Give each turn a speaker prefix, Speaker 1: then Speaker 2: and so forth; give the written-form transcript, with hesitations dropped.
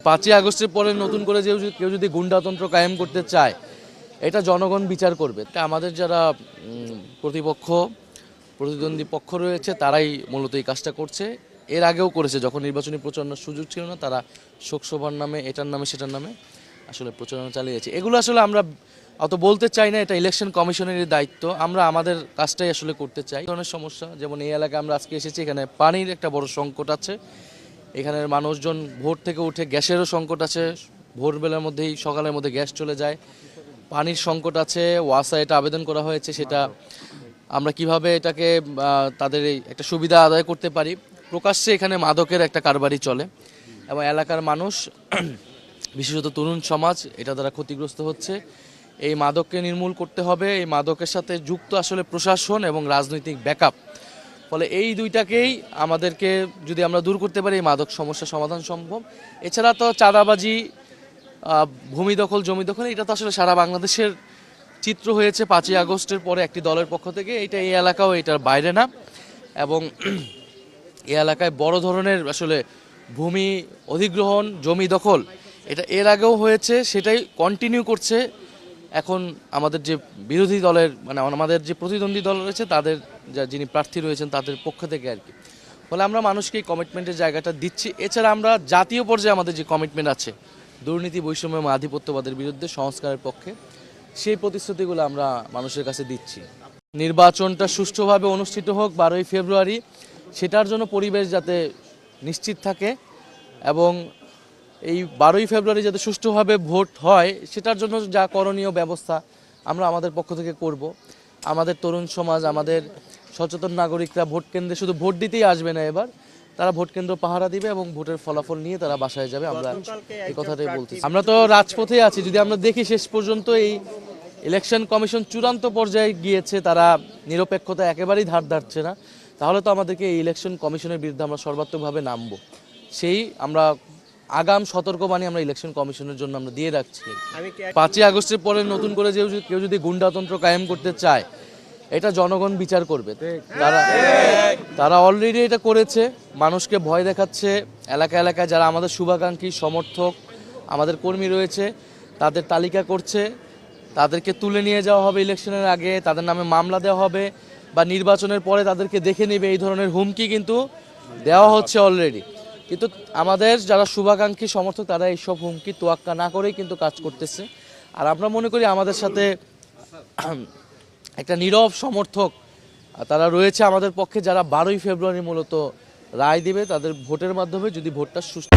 Speaker 1: 5ই আগস্টের পরে নতুন করে কেউ যদি গুন্ডাতন্ত্র কায়েম করতে চায়, এটা জনগণ বিচার করবে। তা আমাদের যারা প্রতিদ্বন্দ্বী পক্ষ রয়েছে তারাই মূলত এই কাজটা করছে। এর আগেও করেছে, যখন নির্বাচনী প্রচারণার সুযোগ ছিল না, তারা শোকসভার নামে, এটার নামে, সেটার নামে আসলে প্রচারণা চালিয়েছে। এগুলো আসলে আমরা অত বলতে চাই না, এটা ইলেকশন কমিশনেরই দায়িত্ব। আমরা আমাদের কাজটাই আসলে করতে চাই। ধরনের সমস্যা, যেমন এই এলাকায় আমরা আজকে এসেছি, এখানে পানির একটা বড় সংকট আছে। এখানের মানুষজন ভোর থেকে উঠে গ্যাসেরও সংকট আছে, ভোরবেলার মধ্যেই সকালের মধ্যে গ্যাস চলে যায়। পানির সংকট আছে, ওয়াসা এটা আবেদন করা হয়েছে, সেটা আমরা কিভাবে এটাকে তাদের এই একটা সুবিধা আদায় করতে পারি। প্রকাশ্যে এখানে মাদকের একটা কারবারি চলে এবং এলাকার মানুষ বিশেষত তরুণ সমাজ এটা দ্বারা ক্ষতিগ্রস্ত হচ্ছে। এই মাদককে নির্মূল করতে হবে। এই মাদকের সাথে যুক্ত আসলে প্রশাসন এবং রাজনৈতিক ব্যাকআপ। ফলে এই দুইটাকেই আমাদেরকে যদি আমরা দূর করতে পারি, এই মাদক সমস্যা সমাধান সম্ভব। এছাড়া তো চাঁদাবাজি, ভূমি দখল, জমি দখল, এটা তো আসলে সারা বাংলাদেশের চিত্র হয়েছে 5ই আগস্টের পরে একটি দলের পক্ষ থেকে। এটা এই এলাকাও এটার বাইরে না, এবং এই এলাকায় বড় ধরনের আসলে ভূমি অধিগ্রহণ, জমি দখল, এটা এর আগেও হয়েছে, সেটাই কন্টিনিউ করছে এখন আমাদের যে বিরোধী দলের, মানে আমাদের যে প্রতিদ্বন্দ্বী দল রয়েছে, তাদের যিনি প্রার্থী রয়েছেন তাদের পক্ষ থেকে আর কি। ফলে আমরা মানুষকে এই কমিটমেন্টের জায়গাটা দিচ্ছি। এছাড়া আমরা জাতীয় পর্যায়ে আমাদের যে কমিটমেন্ট আছে, দুর্নীতি, বৈষম্য এবং আধিপত্যবাদের বিরুদ্ধে সংস্কারের পক্ষে, সেই প্রতিশ্রুতিগুলো আমরা মানুষের কাছে দিচ্ছি। নির্বাচনটা সুষ্ঠুভাবে অনুষ্ঠিত হোক 12ই ফেব্রুয়ারি, সেটার জন্য পরিবেশ যাতে নিশ্চিত থাকে এবং এই 12ই ফেব্রুয়ারি যাতে সুষ্ঠুভাবে ভোট হয়, সেটার জন্য যা করণীয় ব্যবস্থা আমরা আমাদের পক্ষ থেকে করব। আমাদের তরুণ সমাজ, আমাদের সচেতন নাগরিকরা ভোট কেন্দ্রে শুধু ভোট দিতেই আসবে না, এবার তারা ভোট কেন্দ্র পাহারা দিবে এবং ভোটের ফলাফল নিয়ে তারা বাসায় যাবে। আমরা এই কথাটাই বলতেছি। আমরা তো রাজপথে আছি। যদি আমরা দেখি শেষ পর্যন্ত এই ইলেকশন কমিশন চূড়ান্ত পর্যায়ে গিয়েছে, তারা নিরপেক্ষতা একেবারেই ধার ধারছে না, তাহলে তো আমাদেরকে এই ইলেকশন কমিশনের বিরুদ্ধে আমরা সর্বাত্মকভাবে নামবো। সেই আমরা আগাম সতর্কবাণী আমরা ইলেকশন কমিশনের জন্য আমরা দিয়ে রাখছি। 5ই আগস্টের পরে নতুন করে কেউ যদি গুন্ডাতন্ত্র কায়েম করতে চায়, এটা জনগণ বিচার করবে। তারা অলরেডি এটা করেছে, মানুষকে ভয় দেখাচ্ছে। এলাকায় যারা আমাদের শুভাকাঙ্ক্ষী, সমর্থক, আমাদের কর্মী রয়েছে, তাদের তালিকা করছে, তাদেরকে তুলে নিয়ে যাওয়া হবে ইলেকশনের আগে, তাদের নামে মামলা দেওয়া হবে, বা নির্বাচনের পরে তাদেরকে দেখে নেবে, এই ধরনের হুমকি কিন্তু দেওয়া হচ্ছে অলরেডি। কিন্তু আমাদের যারা শুভাকাঙ্ক্ষী, সমর্থক, তারা এইসব হুমকি তোয়াক্কা না করেই কিন্তু কাজ করতেছে। আর আমরা মনে করি আমাদের সাথে একটা নীরব সমর্থক তারা রয়েছে আমাদের পক্ষে, যারা 12ই ফেব্রুয়ারি মূলত রায় দিবে তাদের ভোটের মাধ্যমে, যদি ভোটটা সুষ্ঠু